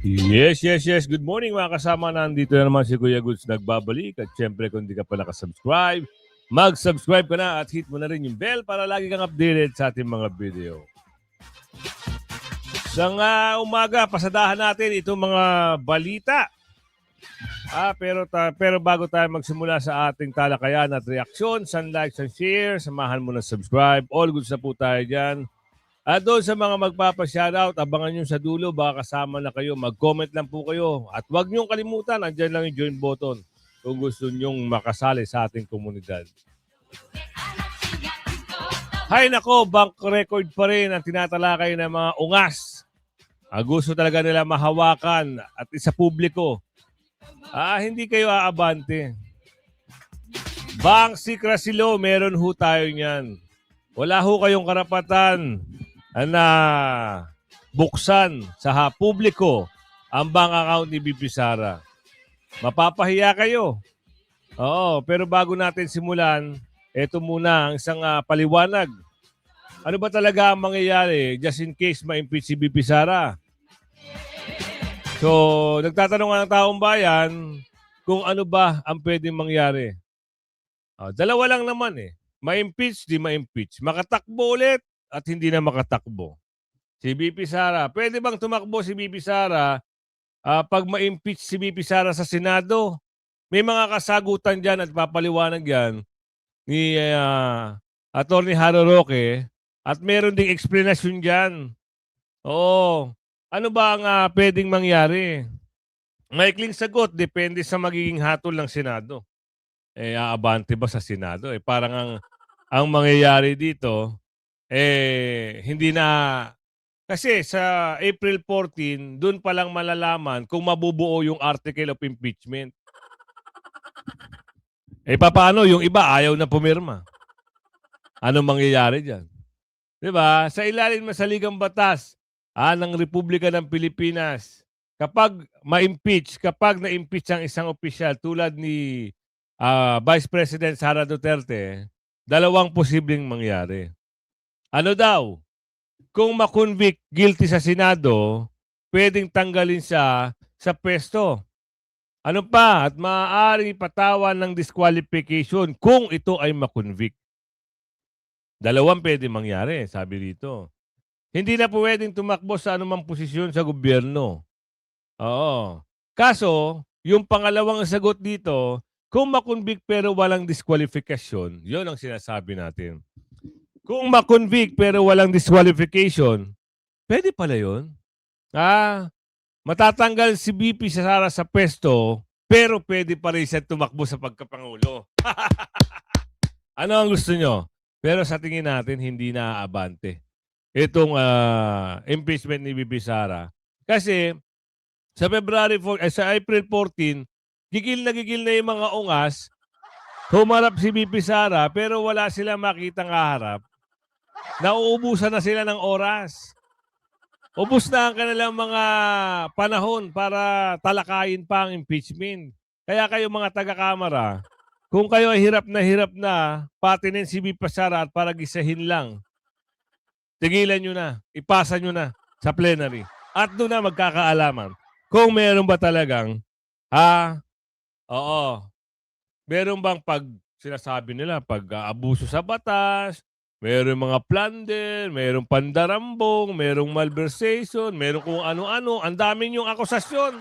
Yes. Good morning mga kasama. Nandito na naman si Kuya Goods nagbabalik. At syempre kung di ka pa nakasubscribe, mag-subscribe ka na at hit mo na rin yung bell para lagi kang updated sa ating mga video. Sa umaga, pasadahan natin itong mga balita. Pero bago tayo magsimula sa ating talakayan at reaksyon, likes and share, samahan mo na subscribe. All goods na po tayo dyan. At doon sa mga magpapa-shoutout, abangan nyo sa dulo, baka kasama na kayo. Mag-comment lang po kayo. At huwag nyo kalimutan, andyan lang yung join button kung gusto nyong makasali sa ating komunidad. Hay nako, bank record pa rin ang tinatalakay ng mga ungas. Gusto talaga nila mahawakan at isa publiko. Hindi kayo aabante. Bank Secrecy Law, meron ho tayo niyan. Wala ho kayong karapatan na buksan sa publiko ang bank account ni BP Sara. Mapapahiya kayo. Oo, pero bago natin simulan, ito muna ang isang paliwanag. Ano ba talaga ang mangyayari just in case ma-impeach si BP Sara? So, nagtatanong ang taong bayan kung ano ba ang pwedeng mangyari. Dalawa lang naman eh. Ma-impeach, di ma-impeach. Makatakbo ulit at hindi na makatakbo. Si BP Sara, pwede bang tumakbo si BP Sara pag ma-impeach si BP Sara sa Senado? May mga kasagutan dyan at papaliwanag yan ni Atty. Haro Roque at meron ding explanation dyan. Oo. Ano ba ang pwedeng mangyari? Maikling sagot, depende sa magiging hatol ng Senado. Aabante ba sa Senado? Parang ang mangyayari dito, hindi na. Kasi sa April 14, doon pa lang malalaman kung mabubuo yung article of impeachment. Paano yung iba ayaw na pumirma? Anong mangyayari dyan? Diba? Sa ilalim ng saligang batas ng Republika ng Pilipinas, kapag na-impeach ang isang opisyal tulad ni Vice President Sara Duterte, dalawang posibleng mangyari. Ano daw? Kung makonvict guilty sa Senado, pwedeng tanggalin siya sa pwesto. Ano pa? At maaari patawan ng disqualification kung ito ay makonvict. Dalawang pwedeng mangyari, sabi dito. Hindi na pwedeng tumakbo sa anumang posisyon sa gobyerno. Oo. Kaso, yung pangalawang sagot dito, kung makonvict pero walang disqualification, yun ang sinasabi natin. Kung makonvict pero walang disqualification, pwede pala yun. Matatanggal si BP Sara sa pwesto, pero pwede pa rin siya tumakbo sa pagkapangulo. Ano ang gusto nyo? Pero sa tingin natin, hindi na aabante itong impeachment ni BP Sara. Kasi sa sa April 14, gigil na yung mga ungas, humarap si BP Sara, pero wala silang makitang kaharap. Nauubusan na sila ng oras. Ubus na ang kanilang mga panahon para talakayin pa ang impeachment. Kaya kayo mga taga-kamara, kung kayo ay hirap na patinin si BP Sara at para gisahin lang, tigilan nyo na, ipasa nyo na sa plenary. At doon na magkakaalaman kung meron ba talagang, meron bang sinasabi nila, pag-aabuso sa batas, merong mga plunder, merong pandarambong, merong malversation, merong kung ano-ano. Ang dami niyong akusasyon.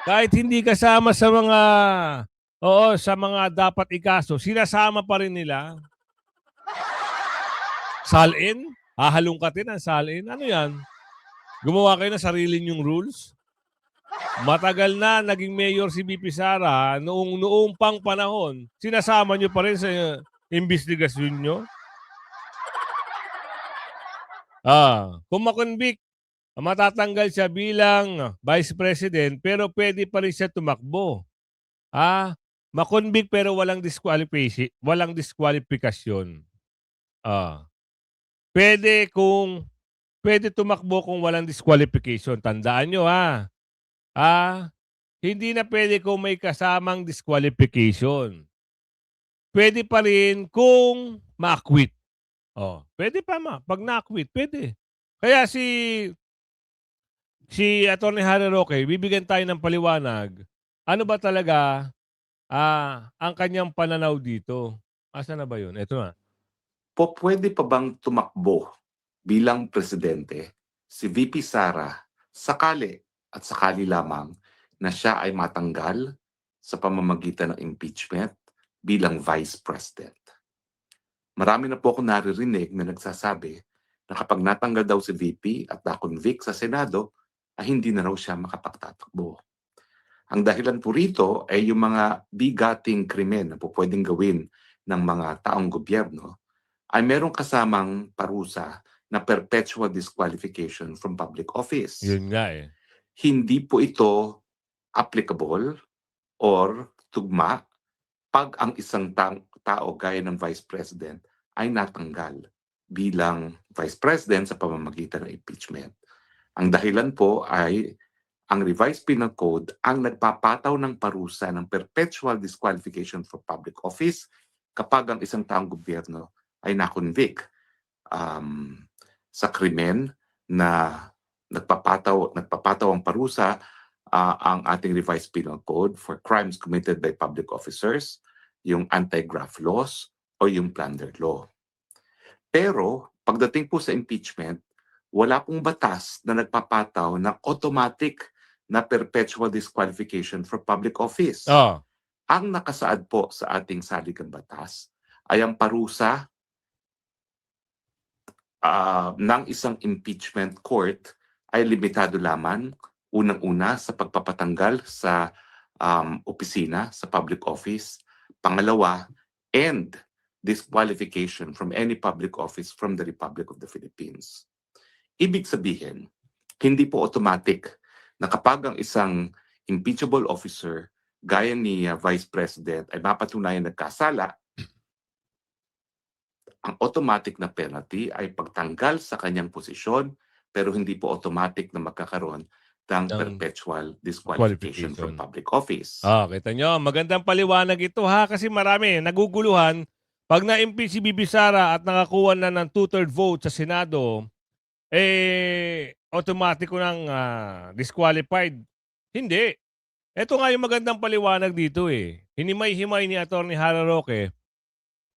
Kahit hindi kasama sa mga dapat ikaso, sinasama pa rin nila. Salin? Hahalungkatin ang salin? Ano yan? Gumawa kayo ng sarili niyong rules? Matagal na naging mayor si BP Sara, noong pang panahon, sinasama niyo pa rin sa investigasyon nyo? Kung makonvict, matatanggal siya bilang Vice President pero pwede pa rin siya tumakbo. Makonvict pero walang disqualification. Pwede tumakbo kung walang disqualification. Tandaan nyo hindi na pwede kung may kasamang disqualification. Pwede pa rin kung ma-acquit. Pwede pa pag na-acquit, pwede. Kaya si si Atty. Harry Roque, bibigyan tayo ng paliwanag, ano ba talaga, ang kanyang pananaw dito. Asan na ba yun? Eto na. Pwede pa bang tumakbo bilang presidente si VP Sara sakali at sakali lamang na siya ay matanggal sa pamamagitan ng impeachment bilang Vice President? Marami na po ako naririnig na nagsasabi na kapag natanggal daw si VP at na-convict sa Senado, ay hindi na raw siya makapagtatakbo. Ang dahilan po rito ay yung mga bigating krimen na po pwedeng gawin ng mga taong gobyerno ay merong kasamang parusa na perpetual disqualification from public office. Yun nga eh. Hindi po ito applicable or tugma pag ang isang tao gaya ng Vice President ay natanggal bilang Vice President sa pamamagitan ng impeachment. Ang dahilan po ay ang Revised Penal Code ang nagpapataw ng parusa ng perpetual disqualification for public office kapag ang isang taong gobyerno ay nakonvict sa krimen na nagpapataw ang parusa ang ating Revised Penal Code for crimes committed by public officers, yung anti-graft laws o yung plunder law. Pero pagdating po sa impeachment, wala pong batas na nagpapataw ng automatic na perpetual disqualification for public office. Oh. Ang nakasaad po sa ating saligang batas ay ang parusa ng isang impeachment court ay limitado lamang unang-una sa pagpapatanggal sa opisina, sa public office. Pangalawa, and disqualification from any public office from the Republic of the Philippines. Ibig sabihin, hindi po automatic na kapag ang isang impeachable officer gaya ni Vice President ay mapatunayan nagkasala, ang automatic na penalty ay pagtanggal sa kanyang posisyon pero hindi po automatic na magkakaroon ng perpetual disqualification from public office. Kita nyo, magandang paliwanag ito ha kasi marami naguguluhan. Pag na-impeach si Bibi Sara at nakakuha na ng 2/3 vote sa Senado, automatic ko nang disqualified. Hindi. Ito nga yung magandang paliwanag dito eh. Hinimay-himay ni Atty. Harry Roque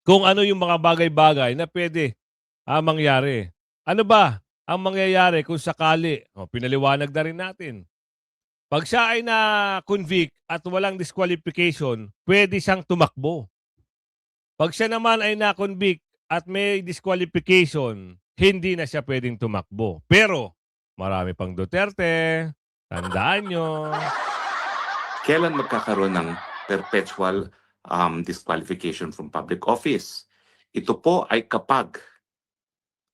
kung ano yung mga bagay-bagay na pwede mangyari. Ano ba ang mangyayari kung sakali? Pinaliwanag na rin natin. Pag siya ay na-convict at walang disqualification, pwede siyang tumakbo. Pag siya naman ay na-convict at may disqualification, hindi na siya pwedeng tumakbo. Pero, marami pang Duterte. Tandaan nyo. Kailan magkakaroon ng perpetual disqualification from public office? Ito po ay kapag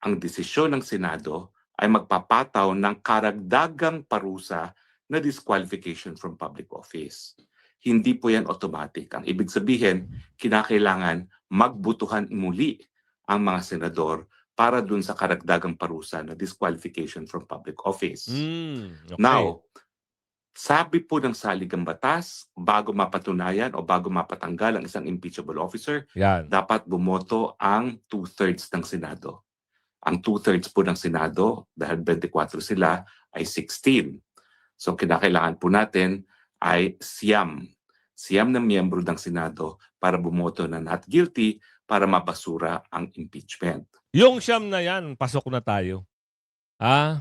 ang desisyon ng Senado ay magpapataw ng karagdagang parusa na disqualification from public office. Hindi po yan automatic. Ang ibig sabihin, kinakailangan magbutuhan muli ang mga senador para dun sa karagdagang parusa na disqualification from public office. Okay. Now, sabi po ng saligang batas, bago mapatunayan o bago mapatanggal ang isang impeachable officer, dapat bumoto ang 2/3 ng Senado. Ang 2/3 po ng Senado, dahil 24 sila, ay 16. So kinakailangan po natin ay siyam na miyembro ng Senado para bumoto na not guilty para mabasura ang impeachment. Yung siyam na yan, pasok na tayo.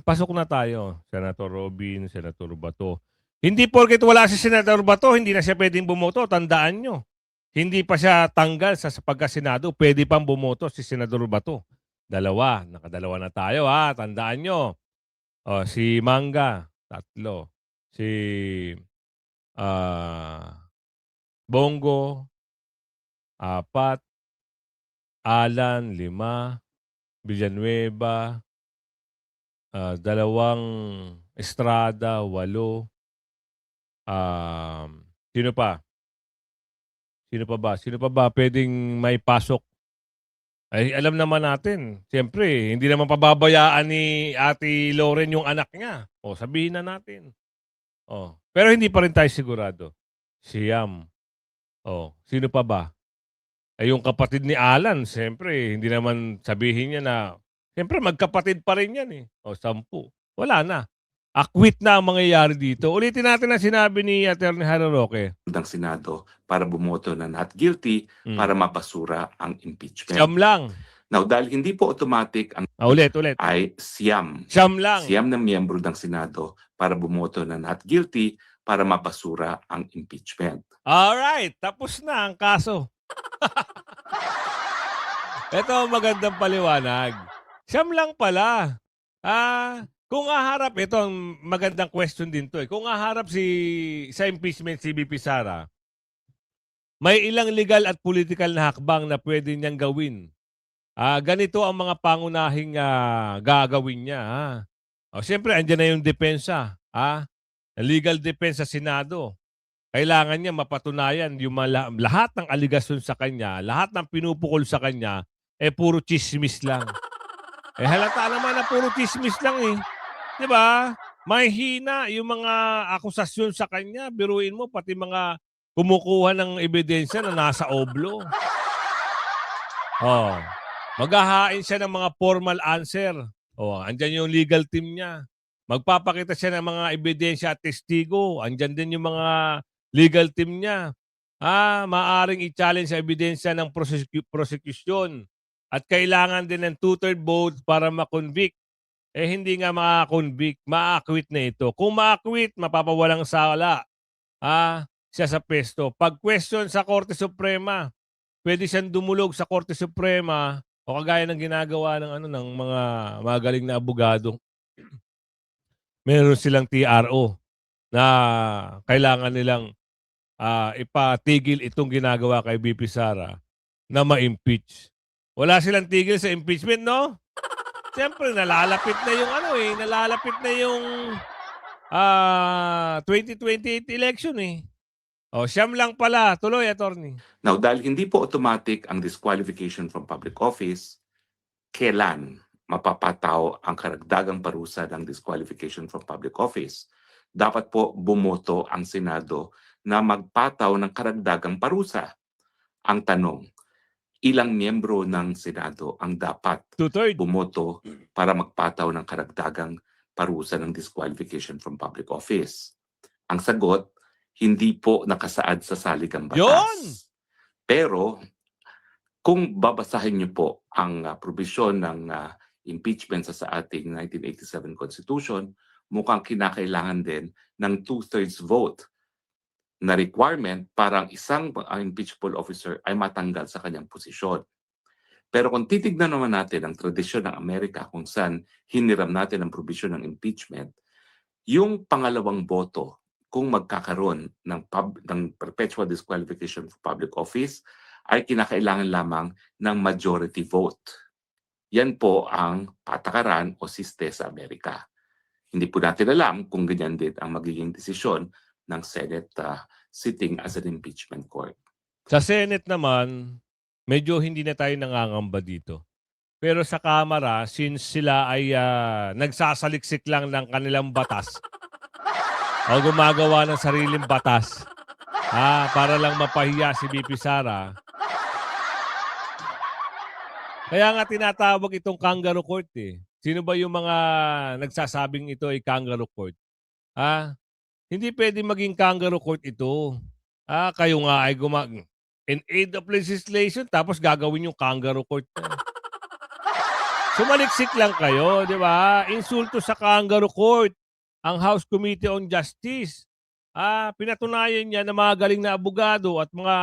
Pasok na tayo. Senator Robin, Senator Bato. Hindi porket wala si Senator Bato, hindi na siya pwedeng bumoto. Tandaan nyo. Hindi pa siya tanggal sa pagka-Senado, pwede pang bumoto si Senador Bato. Nakadalawa na tayo tandaan nyo. Si Manga, 3. Si Bongo, 4. Alan, 5. Villanueva, 2 Estrada, 8. Sino pa? Sino pa ba pwedeng may pasok? Ay, alam naman natin. Siyempre, hindi naman pababayaan ni Ate Loren yung anak niya. Sabihin na natin. Pero hindi pa rin tayo sigurado. Siyam. Sino pa ba? Ay, yung kapatid ni Alan, siyempre, hindi naman sabihin niya na, siyempre, magkapatid pa rin yan eh. 10. Wala na. Acquit na ang mangyayari dito. Ulitin natin ang sinabi ni Atty. Harry Roque. ng Senado para bumoto na not guilty para mapasura ang impeachment. Siyam lang. Now, dahil hindi po automatic ang Ulit. ay siyam Siyam lang. na miyembro ng Senado para bumoto na not guilty para mapasura ang impeachment. Alright, tapos na ang kaso. Ito ang magandang paliwanag. Siyam lang pala. Kung haharap, ito ang magandang question din to. Kung haharap sa impeachment si VP Sara, may ilang legal at political na hakbang na pwede niyang gawin. Ganito ang mga pangunahing gagawin niya. Siyempre, andyan na yung depensa. Legal defense sa Senado. Kailangan niya mapatunayan yung lahat ng aligasyon sa kanya, lahat ng pinupukol sa kanya, puro chismis lang. Halata naman na puro chismis lang eh. Diba? May hina yung mga akusasyon sa kanya. Biruin mo, pati mga kumukuha ng ebidensya na nasa oblo. Maghahain siya ng mga formal answer. Andyan yung legal team niya. Magpapakita siya ng mga ebidensya at testigo. Andyan din yung mga legal team niya. Maaring i-challenge sa ebidensya ng prosecution. At kailangan din ng 2/3 vote para ma-convict. Hindi nga makakonvict, ma-acquit na ito. Kung ma-acquit, mapapawalang sala siya sa pesto. Pag question sa Korte Suprema, pwede siyang dumulog sa Korte Suprema o kagaya ng ginagawa ng mga magaling na abogado. Meron silang TRO na kailangan nilang ipatigil itong ginagawa kay VP Sara na ma-impeach. Wala silang tigil sa impeachment, no? Siyempre, nalalapit na yung 2028 election eh. Siyam lang pala. Tuloy, attorney. Now, dahil hindi po automatic ang disqualification from public office, kailan mapapataw ang karagdagang parusa ng disqualification from public office? Dapat po bumoto ang Senado na magpataw ng karagdagang parusa. Ang tanong, ilang miyembro ng Senado ang dapat 2/3. bumoto para magpataw ng karagdagang parusa ng disqualification from public office? Ang sagot, hindi po nakasaad sa saligang batas. Yun! Pero kung babasahin niyo po ang probisyon ng impeachment sa ating 1987 Constitution, mukhang kinakailangan din ng 2/3 vote na requirement para ang isang impeachable officer ay matanggal sa kanyang posisyon. Pero kung titignan naman natin ang tradisyon ng Amerika kung saan hiniram natin ang provision ng impeachment, yung pangalawang boto kung magkakaroon ng perpetual disqualification for public office ay kinakailangan lamang ng majority vote. Yan po ang patakaran o siste sa Amerika. Hindi po natin alam kung ganyan din ang magiging desisyon ng Senate sitting as an impeachment court. Sa Senate naman, medyo hindi na tayo nangangamba dito. Pero sa Kamara, since sila ay nagsasaliksik lang ng kanilang batas o gumagawa ng sariling batas para lang mapahiya si VP Sara, kaya nga tinatawag itong kangaroo court eh. Sino ba yung mga nagsasabing ito ay kangaroo court? Hindi pwede maging kangaroo court ito. Kayo nga ay in aid of legislation tapos gagawin yung kangaroo court. Sumaliksik lang kayo, di ba? Insulto sa kangaroo court ang House Committee on Justice. Pinatunayan niya na mga galing na abogado at mga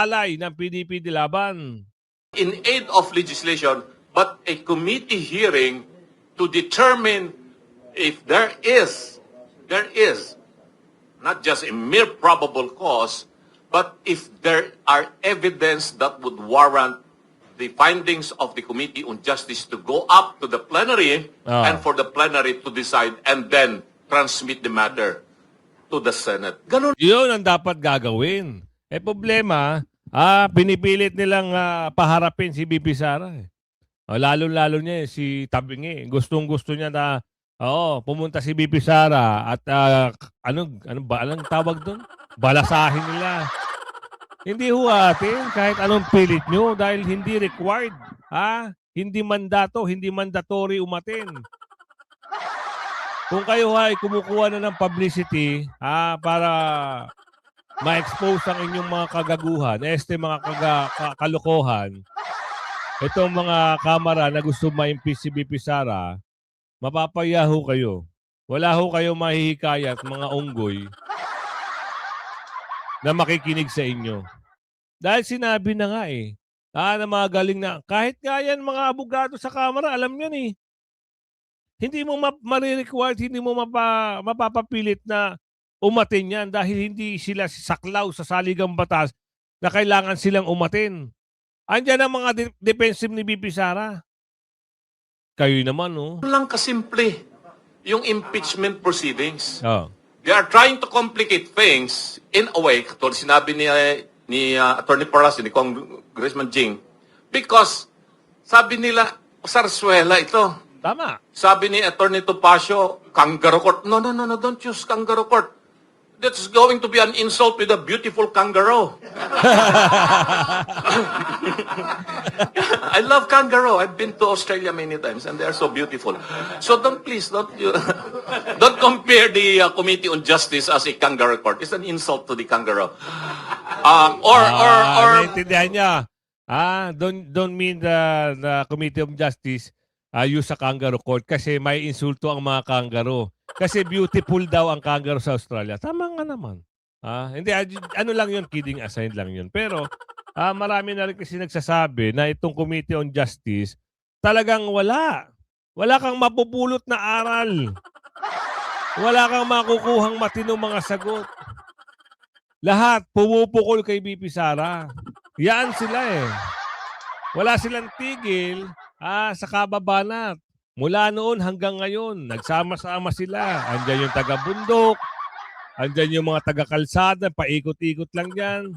alay ng PDP Dilaban. In aid of legislation, but a committee hearing to determine if there is not just a mere probable cause, but if there are evidence that would warrant the findings of the Committee on Justice to go up to the plenary and for the plenary to decide and then transmit the matter to the Senate. Ganun. Yun ang dapat gagawin. Problema, pinipilit nilang paharapin si VP Sara. Lalo-lalo niya si Tabingi. Gustong-gusto niya na pumunta si VP Sara at anong tawag doon? Balasahin nila. Hindi ho kahit anong pilit nyo dahil hindi required. Hindi mandato, hindi mandatory umatin. kung kayo ay kumukuha na ng publicity para ma-expose ang inyong mga kagaguhan, mga kalokohan, itong mga kamera na gusto ma-impeach si BP Sara, mapapayaho kayo. Wala ho kayo mahihikayat, mga unggoy, na makikinig sa inyo. Dahil sinabi na nga na mga galing na, kahit nga yan mga abogado sa kamera, alam yan Hindi mo marirequired, hindi mo mapapapilit na umatin yan dahil hindi sila saklaw sa saligang batas na kailangan silang umatin. Andiyan ang mga defensive ni BP Sara. Kayo naman, Lang kasimple yung impeachment proceedings. Oh. They are trying to complicate things in a way, katulad sinabi ni Attorney Paras, ni Congressman Jing, because sabi nila, Sarsuela ito. Tama. Sabi ni Attorney Topacio, kangaroo court. No, don't use kangaroo court. That's going to be an insult with a beautiful kangaroo. I love kangaroo. I've been to Australia many times and they are so beautiful. So don't don't compare the Committee on Justice as a kangaroo court. It's an insult to the kangaroo. Naintindihan niya. Don't mean the Committee on Justice use sa kangaroo court kasi may insulto ang mga kangaroo. Kasi beautiful daw ang kangaroo sa Australia. Tama nga naman. Hindi, ano lang yun, kidding aside lang yun. Pero marami na rin kasi nagsasabi na itong Committee on Justice talagang wala. Wala kang mapupulot na aral. Wala kang makukuhang matinong mga sagot. Lahat pumupukol kay BP Sara. Yan sila Wala silang tigil sa kababanat. Mula noon hanggang ngayon, nagsama-sama sila. Andyan yung taga-bundok, andyan yung mga taga-kalsada, paikot-ikot lang yan.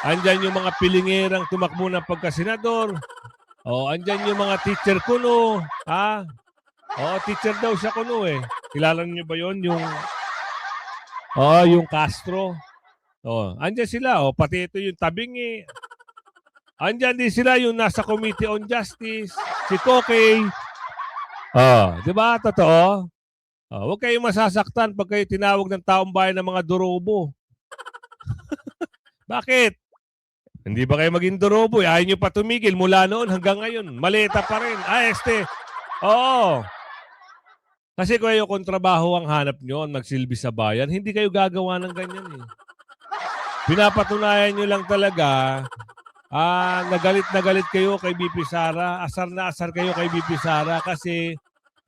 Andyan yung mga pilingerang tumakbo ng pagkasenador. Andyan yung mga teacher kuno. Teacher daw siya kuno Kilala niyo ba yon yung Castro? Andyan sila. Pati ito yung tabingi. Andyan din sila yung nasa Committee on Justice. Si Kokey. Di ba? Totoo? Huwag kayong masasaktan pag kayo tinawag ng taong bayan ng mga durobo. Bakit? Hindi ba kayo maging durobo? Ayaw nyo pa tumigil mula noon hanggang ngayon. Maleta pa rin. Oo. Kasi kung kayo kontrabaho ang hanap nyo, magsilbi sa bayan, hindi kayo gagawa ng ganyan Pinapatunayan nyo lang talaga nagalit na galit kayo kay BP Sara, asar na asar kayo kay BP Sara kasi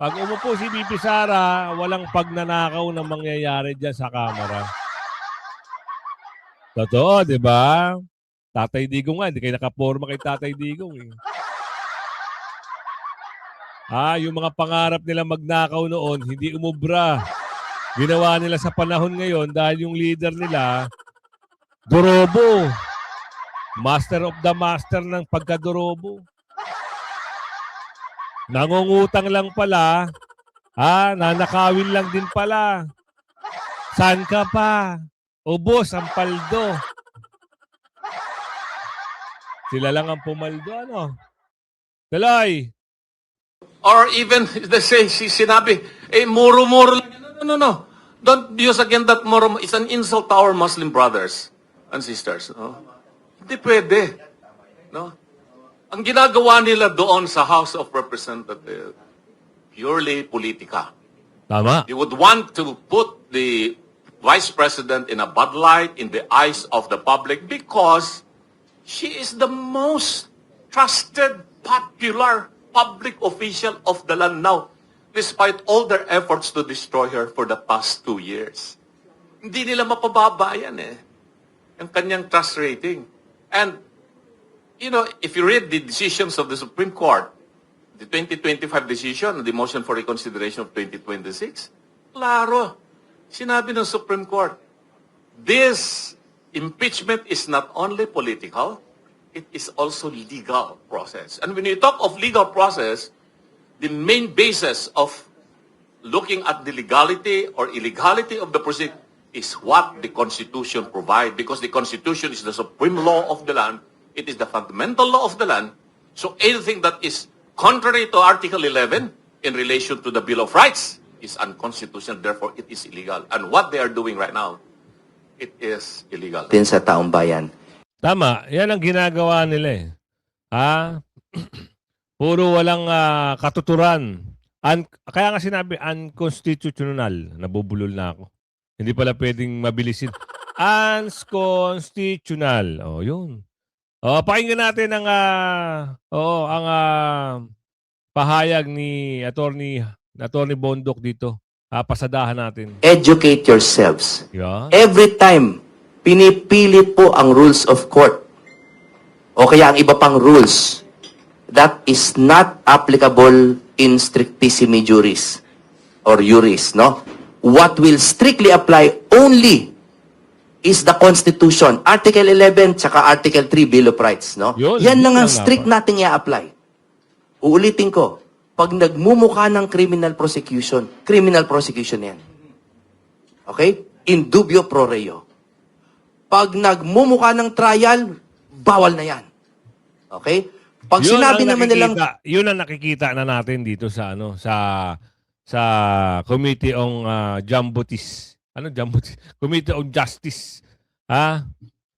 pag umupo si BP Sara, walang pagnanakaw na mangyayari dyan sa kamera. Totoo, di ba? Tatay Digong nga, hindi kayo nakaporma kay Tatay Digong yung mga pangarap nila magnakaw noon, hindi umubra. Ginawa nila sa panahon ngayon dahil yung leader nila, durobo. Master of the master ng pagkadurobo. Nangungutang lang pala. Nanakawin lang din pala. Saan ka pa? Ubos ang paldo. Sila lang ang pumaldo, Tuloy. Or even, sinabi, muro-muro lang. No. Don't use again that muro. It's an insult to our Muslim brothers and sisters. Hindi pwede. Ang ginagawa nila doon sa House of Representatives, purely politika. Tama. They would want to put the Vice President in a bad light in the eyes of the public because she is the most trusted, popular public official of the land now, despite all their efforts to destroy her for the past 2 years. Hindi nila mapababa yan ang kanyang trust rating. And, if you read the decisions of the Supreme Court, the 2025 decision, the motion for reconsideration of 2026, klaro, sinabi ng Supreme Court, this impeachment is not only political, it is also legal process. And when you talk of legal process, the main basis of looking at the legality or illegality of the proceeding is what the Constitution provides, because the Constitution is the supreme law of the land. It is the fundamental law of the land. So anything that is contrary to Article 11 in relation to the Bill of Rights, is unconstitutional, therefore it is illegal. And what they are doing right now, it is illegal. Din sa taong bayan. Tama, yan ang ginagawa nila eh. Ha? Puro walang katuturan. Kaya nga sinabi, unconstitutional. Nabubulol na ako. Hindi pala pwedeng mabilisin. Unconstitutional. O, yun. O, pakinggan natin ang, pahayag ni Attorney Bondok dito. Pasadahan natin. Educate yourselves. Yan. Every time, pinipilit po ang rules of court o kaya ang iba pang rules that is not applicable in strictissimi juris or juris, no? What will strictly apply only is the Constitution, Article 11 tsaka Article 3 Bill of Rights, no? Yan lang ang strict nating i-apply. Uulitin ko, pag nagmumukha ng criminal prosecution yan. Okay? In dubio pro reo. Pag nagmumukha ng trial, bawal na yan. Okay? Pag Yun sinabi ang naman nilang yun ang nakikita na natin dito sa sa Committee on Jumbotis. Jumbotis? Committee on Justice.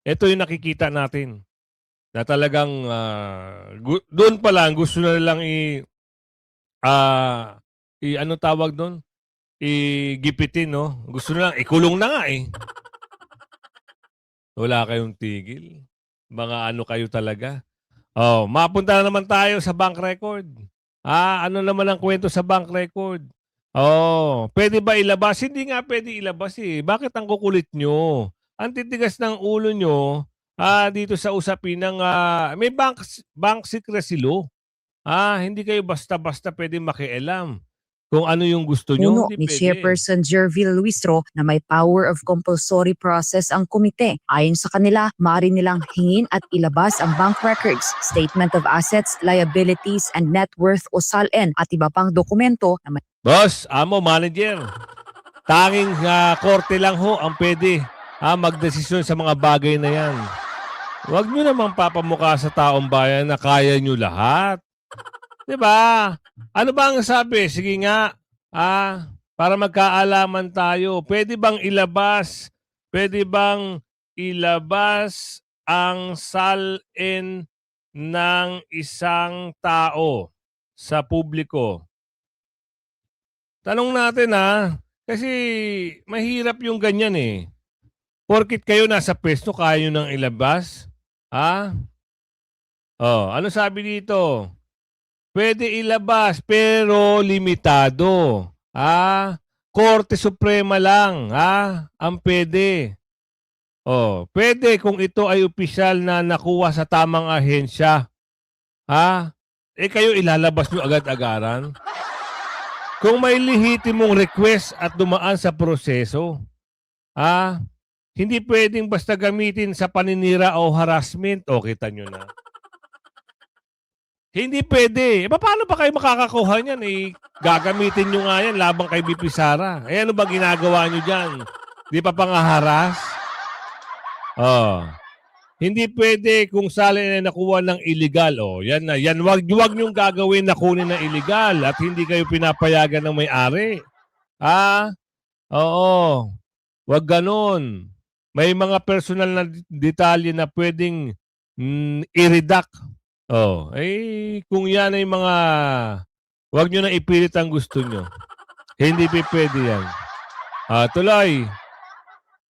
Ito yung nakikita natin. Na talagang doon pa lang gusto na nilang ano tawag doon? Igipitin, no? Gusto na lang ikulong na nga eh. Wala kayong tigil. Mga ano kayo talaga. Oh, mapunta na naman tayo sa bank record. Ano naman ang kwento sa bank record? Oh, pwede ba ilabas? Hindi nga pwede ilabas eh. Bakit ang kukulit nyo? Ang titigas ng ulo nyo dito sa usapin ng may bank secrecy law. Hindi kayo basta-basta pwede makialam kung ano yung gusto nyo. Puno Hindi ni pwede. Chairperson Jervil Luistro na may power of compulsory process ang komite. Ayon sa kanila, maaari nilang hingin at ilabas ang bank records, statement of assets, liabilities, and net worth o SALN at iba pang dokumento na may Boss, manager. Tanging korte lang ho ang pwede magdesisyon sa mga bagay na yan. Huwag nyo namang papamukha sa taong bayan na kaya nyo lahat. Diba? Ano ba ang sabi? Sige nga, para magkaalaman tayo. Pwede bang ilabas ang SALN ng isang tao sa publiko? Tanong natin kasi mahirap yung ganyan eh. Porkit kayo nasa pwesto, kaya nyo nang ilabas? Ano sabi dito? Pwede ilabas pero limitado. Korte Suprema lang ang pwede. Pwede kung ito ay opisyal na nakuha sa tamang ahensya. Kayo ilalabas nyo agad-agaran? Kung may lehitimong request at dumaan sa proseso, hindi pwedeng basta gamitin sa paninira o harassment. Kita nyo na. Hindi pwede. Paano pa kayo makakakuha niyan? Gagamitin nyo nga yan labang kay BP Sara. Ano ba ginagawa nyo dyan? Di pa pangaharas? Hindi pwede kung SALN ay nakuha ng illegal. Yan na. Yan, wag nyong gagawin na kunin ng illegal at hindi kayo pinapayagan ng may-ari. Oo. Wag ganun. May mga personal na detalye na pwedeng i-redact. Kung yan ay mga wag nyo na ipilit ang gusto nyo. Hindi pwede yan. Tuloy.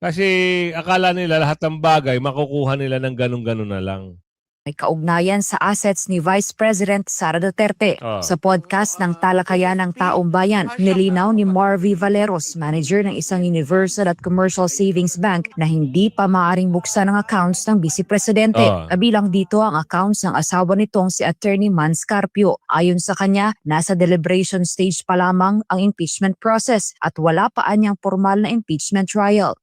Kasi akala nila lahat ng bagay makukuha nila ng ganun-ganun na lang. may kaugnayan sa assets ni Vice President Sara Duterte. Sa podcast ng Talakayan ng Taong Bayan, nilinaw ni Marvy Valeros, manager ng isang Universal at Commercial Savings Bank, na hindi pa maaaring buksan ang accounts ng Vice Presidente. Kabilang dito ang accounts ng asawa nitong si Attorney Man Scarpio. Ayon sa kanya, nasa deliberation stage pa lamang ang impeachment process at wala pa anyang formal na impeachment trial.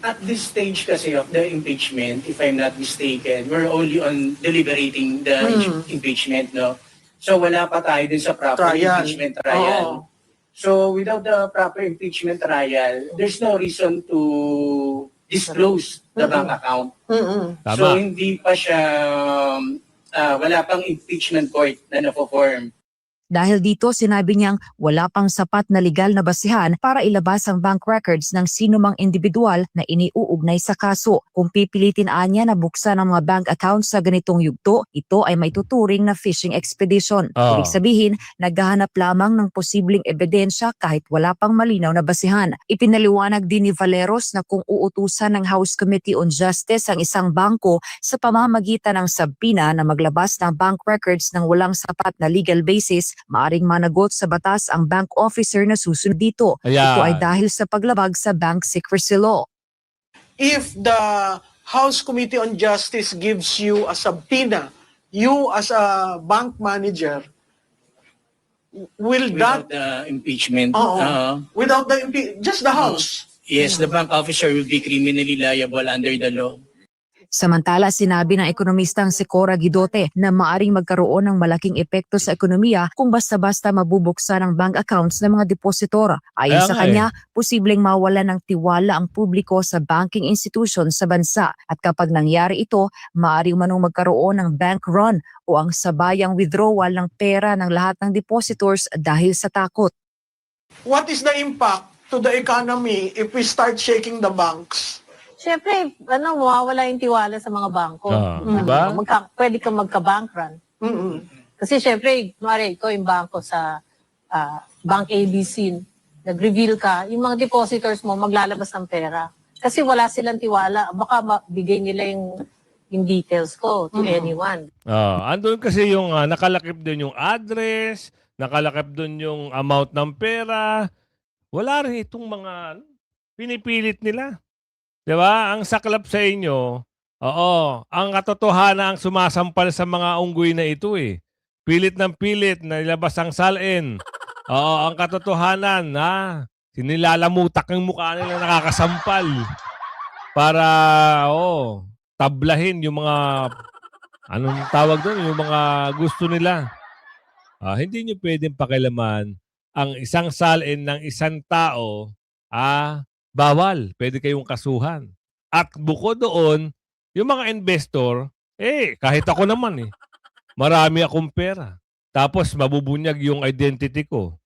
At this stage kasi of the impeachment, if I'm not mistaken, we're only on deliberating the impeachment, no? So wala pa tayo din sa proper impeachment trial. So without the proper impeachment trial, there's no reason to disclose the bank account. So hindi pa siya, wala pang impeachment court na na-form. Dahil dito sinabi niyang wala pang sapat na legal na basihan para ilabas ang bank records ng sinumang individual na iniuugnay sa kaso. Kung pipilitin anya na buksan ang mga bank accounts sa ganitong yugto, ito ay may tuturing na phishing expedition. Ibig sabihin, naghahanap lamang ng posibleng ebidensya kahit wala pang malinaw na basihan. Ipinaliwanag din ni Valeros na kung uutusan ng House Committee on Justice ang isang bangko sa pamamagitan ng subpoena na maglabas ng bank records ng walang sapat na legal basis, maaring managot sa batas ang bank officer na susunod dito. Ito ay dahil sa paglabag sa bank secrecy law. If the House Committee on Justice gives you a subpoena, you as a bank manager, will Without that, the impeachment, without the, just the House? yes, the bank officer will be criminally liable under the law. Samantala, sinabi ng ekonomistang si Cora Guidote na maaring magkaroon ng malaking epekto sa ekonomiya kung basta-basta mabubuksan ang bank accounts ng mga depositor. Ayon Kaya sa nga kanya, posibleng mawala ng tiwala ang publiko sa banking institution sa bansa. At kapag nangyari ito, maaring manong magkaroon ng bank run o ang sabayang withdrawal ng pera ng lahat ng depositors dahil sa takot. What is the impact to the economy if we start shaking the banks? Siyempre, mawawala yung tiwala sa mga bangko. Diba? Pwede kang magka-bank run. Kasi siyempre, kunwari, ikaw yung bangko sa Bank ABC, nag-reveal ka, yung mga depositors mo maglalabas ng pera. Kasi wala silang tiwala. Baka bigay nila yung details ko to anyone. Andun kasi yung nakalakip doon yung address, nakalakip doon yung amount ng pera. Wala rin itong mga pinipilit nila. Diba? Ang saklap sa inyo, ang katotohanan ang sumasampal sa mga unggoy na ito eh. Pilit ng pilit na ilabas ang salin. Ang katotohanan na sinilalamutak ang mukha nila nakakasampal para tablahin yung mga anong tawag doon, yung mga gusto nila. Hindi nyo pwedeng pakialaman ang isang salin ng isang tao, bawal. Pwede kayong kasuhan. At bukod doon, yung mga investor, kahit ako naman marami akong pera. Tapos mabubunyag yung identity ko.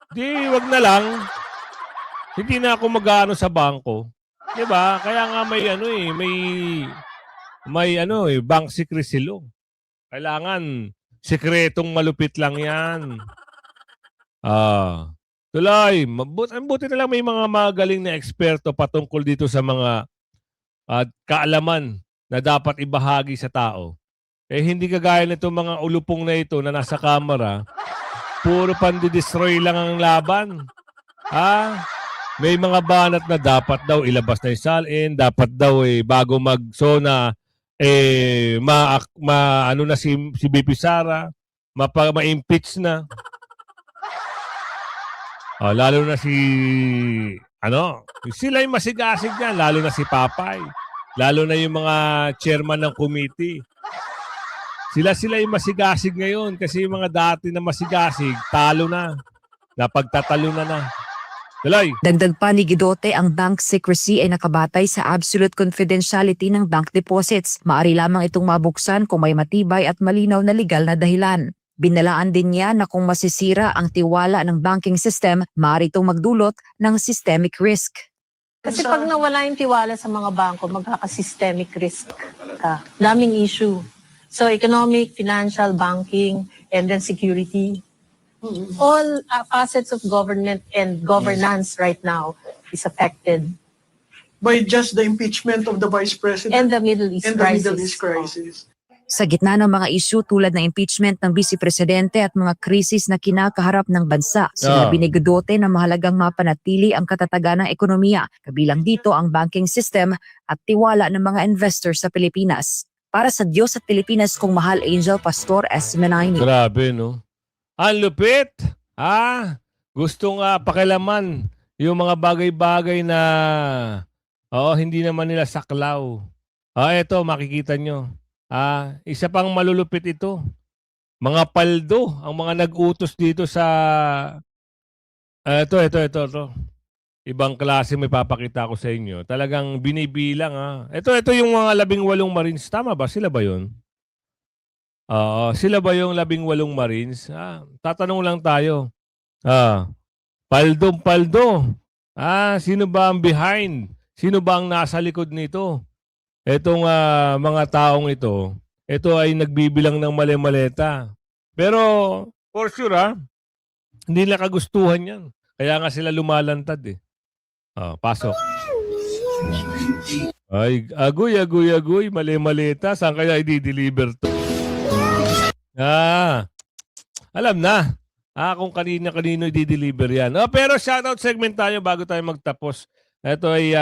Di, wag na lang. Hindi na ako mag-aano sa bangko. Diba? Kaya nga may bank secrecy law. Kailangan sikretong malupit lang yan. Tuloy, buti na lang may mga magaling na eksperto patungkol dito sa mga kaalaman na dapat ibahagi sa tao. Hindi kagaya nitong mga ulupong na ito na nasa kamera, puro pandi-destroy lang ang laban. May mga banat na dapat daw ilabas na yung salin, dapat daw bago mag-SONA, si BP Sara, ma-impeach na. Lalo na sila yung masigasig yan, lalo na si Papay, lalo na yung mga chairman ng committee. Sila yung masigasig ngayon kasi yung mga dati na masigasig, talo na, napagtatalo na. Tuloy. Dagdag pa ni Guidote, ang bank secrecy ay nakabatay sa absolute confidentiality ng bank deposits. Maari lamang itong mabuksan kung may matibay at malinaw na legal na dahilan. Binalaan din niya na kung masisira ang tiwala ng banking system, maaari itong magdulot ng systemic risk. Kasi pag nawala yung tiwala sa mga bangko, magkaka-systemic risk ka. Daming issue. So economic, financial, banking, and then security. All facets of government and governance right now is affected. By just the impeachment of the Vice President And the Middle East and the crisis. Middle East crisis. Sa gitna ng mga isyu tulad ng impeachment ng Vice Presidente at mga krisis na kinakaharap ng bansa, sinabi ni Guidote na mahalagang mapanatili ang katatagan ng ekonomiya, kabilang dito ang banking system at tiwala ng mga investor sa Pilipinas. Para sa Diyos at Pilipinas, kong mahal Angel Pastor S. Menaini. Grabe, no? Ang lupit! Gusto nga pakilaman yung mga bagay-bagay na hindi naman nila saklaw. Eto, makikita nyo. Isa pang malulupit ito. Mga paldo ang mga nag-utos dito sa ito. Ibang klase may papakita ko sa inyo. Talagang binibilang Ito yung mga 18 Marines. Tama ba? Sila ba yun? Oo, sila ba yung 18 Marines? Tatanong lang tayo. Paldo. Sino ba ang behind? Sino ba ang nasa likod nito? Etong mga taong ito ay nagbibilang ng mali-maleta. Pero for sure hindi nila kagustuhan yan. Kaya nga sila lumalantad eh. Pasok. Ay, agoy, mali-maleta. Saan kaya i-deliver to? Alam na. Kung kanino i-deliver yan. Pero shoutout segment tayo bago tayo magtapos. Ito ay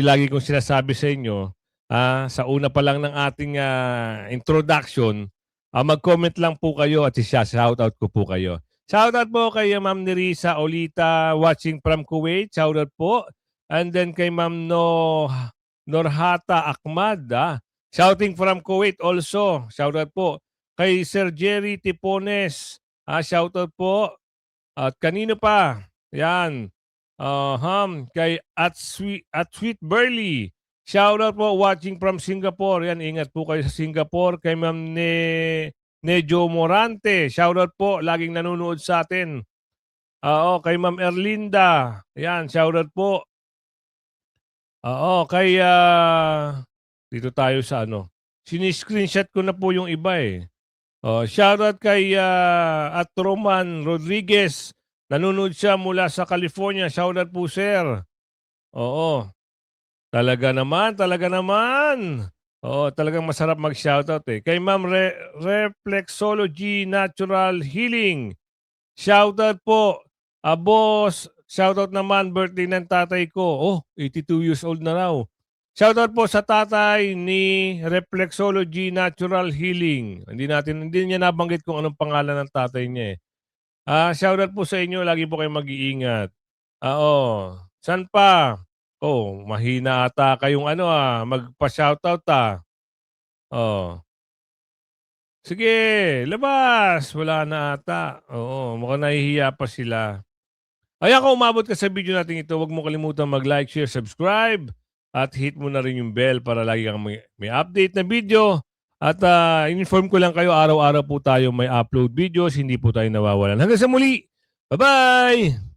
lagi kong sinasabi sa inyo. Sa una pa lang ng ating introduction, mag-comment lang po kayo at shoutout ko po kayo. Shoutout po kay Ma'am Nerissa Olita watching from Kuwait. Shoutout po. And then kay Ma'am Norhata Ahmad. Shouting from Kuwait also. Shoutout po. Kay Sir Jerry Tipones. Shoutout po. At kanino pa? Yan. Kay at Sweet Burley. Shoutout po watching from Singapore. Yan, ingat po kayo sa Singapore. Kay Ma'am Nejo Morante. Shoutout po, laging nanonood sa atin. Kay Ma'am Erlinda. Yan, shoutout po. Kay dito tayo sa Sini-screenshot ko na po yung iba eh. Shoutout kay at Roman Rodriguez. Nanonood siya mula sa California. Shoutout po, sir. Oo. Talaga naman. Talagang masarap mag-shoutout eh. Kay Ma'am Reflexology Natural Healing. Shoutout po. Boss, shoutout naman birthday ng tatay ko. 82 years old na raw. Shoutout po sa tatay ni Reflexology Natural Healing. Hindi niya nabanggit kung anong pangalan ng tatay niya eh. Shoutout po sa inyo. Lagi po kayong mag-iingat. San pa? Mahina ata kayong magpa-shoutout Sige, labas. Wala na ata. Mukhang nahihiya pa sila. Kung umabot ka sa video natin ito, huwag mo kalimutan mag-like, share, subscribe, at hit mo na rin yung bell para lagi kang may update na video. At inform ko lang kayo, araw-araw po tayo may upload videos, hindi po tayo nawawalan. Hanggang sa muli, bye-bye!